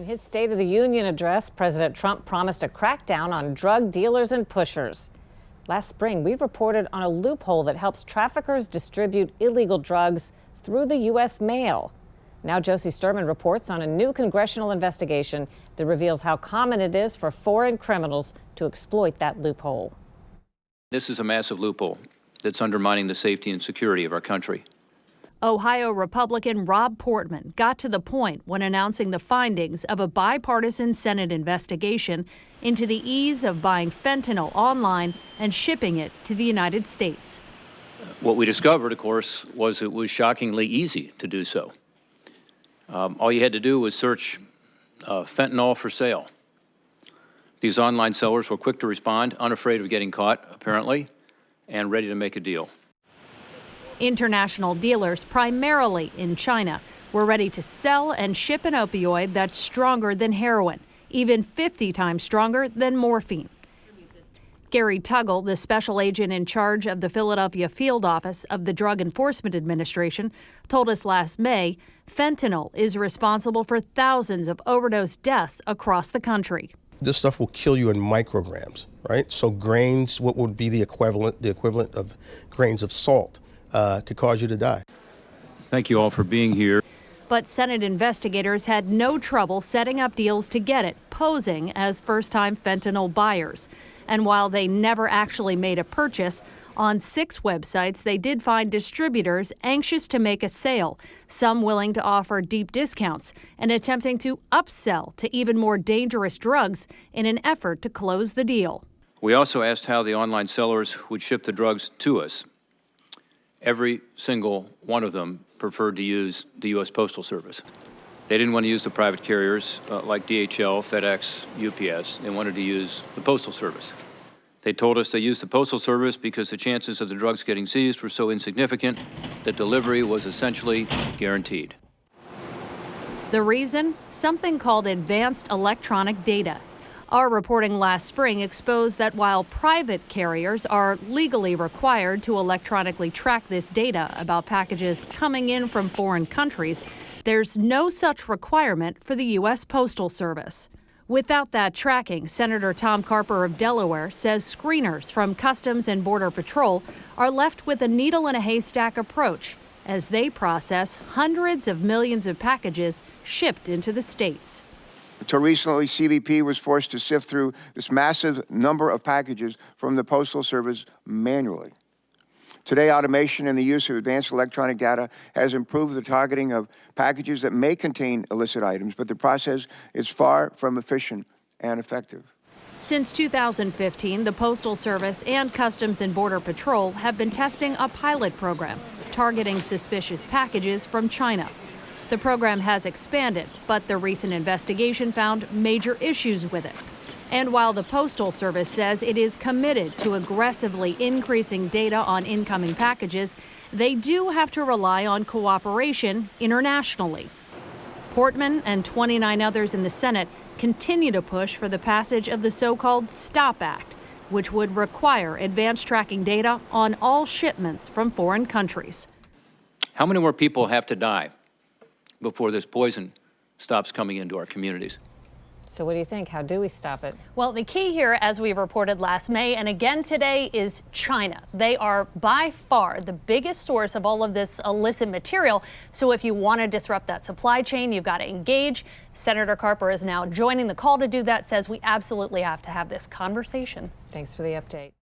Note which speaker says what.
Speaker 1: In his State of the Union address, President Trump promised a crackdown on drug dealers and pushers. Last spring, we reported on a loophole that helps traffickers distribute illegal drugs through the U.S. mail. Now Joce Sterman reports on a new congressional investigation that reveals how common it is for foreign criminals to exploit that loophole.
Speaker 2: This is a massive loophole that's undermining the safety and security of our country.
Speaker 3: Ohio Republican Rob Portman got to the point when announcing the findings of a bipartisan Senate investigation into the ease of buying fentanyl online and shipping it to the United States.
Speaker 2: What we discovered, of course, was it was shockingly easy to do so. All you had to do was search fentanyl for sale. These online sellers were quick to respond, unafraid of getting caught, apparently, and ready to make a deal.
Speaker 3: International dealers, primarily in China, were ready to sell and ship an opioid that's stronger than heroin, even 50 times stronger than morphine. Gary Tuggle, the special agent in charge of the Philadelphia field office of the Drug Enforcement Administration, told us last May fentanyl is responsible for thousands of overdose deaths across the country.
Speaker 4: This stuff will kill you in micrograms, right? So grains, what would be the equivalent of grains of salt, could cause you to die.
Speaker 2: Thank you all for being here.
Speaker 3: But Senate investigators had no trouble setting up deals to get it, posing as first-time fentanyl buyers. And while they never actually made a purchase, on 6 websites they did find distributors anxious to make a sale, some willing to offer deep discounts and attempting to upsell to even more dangerous drugs in an effort to close the deal.
Speaker 2: We also asked how the online sellers would ship the drugs to us. Every single one of them preferred to use the U.S. Postal Service. They didn't want to use the private carriers like DHL, FedEx, UPS. They wanted to use the Postal Service. They told us they used the Postal Service because the chances of the drugs getting seized were so insignificant that delivery was essentially guaranteed.
Speaker 3: The reason? Something called advanced electronic data. Our reporting last spring exposed that while private carriers are legally required to electronically track this data about packages coming in from foreign countries, there's no such requirement for the U.S. Postal Service. Without that tracking, Senator Tom Carper of Delaware says screeners from Customs and Border Patrol are left with a needle-in-a-haystack approach as they process hundreds of millions of packages shipped into the states.
Speaker 5: Until recently, CBP was forced to sift through this massive number of packages from the Postal Service manually. Today, automation and the use of advanced electronic data has improved the targeting of packages that may contain illicit items, but the process is far from efficient and effective.
Speaker 3: Since 2015, the Postal Service and Customs and Border Patrol have been testing a pilot program targeting suspicious packages from China. The program has expanded, but the recent investigation found major issues with it. And while the Postal Service says it is committed to aggressively increasing data on incoming packages, they do have to rely on cooperation internationally. Portman and 29 others in the Senate continue to push for the passage of the so-called STOP Act, which would require advanced tracking data on all shipments from foreign countries.
Speaker 2: How many more people have to die before this poison stops coming into our communities?
Speaker 1: So what do you think? How do we stop it?
Speaker 6: Well, the key here, as we reported last May and again today, is China. They are by far the biggest source of all of this illicit material. So if you want to disrupt that supply chain, you've got to engage. Senator Carper is now joining the call to do that, says we absolutely have to have this conversation.
Speaker 1: Thanks for the update.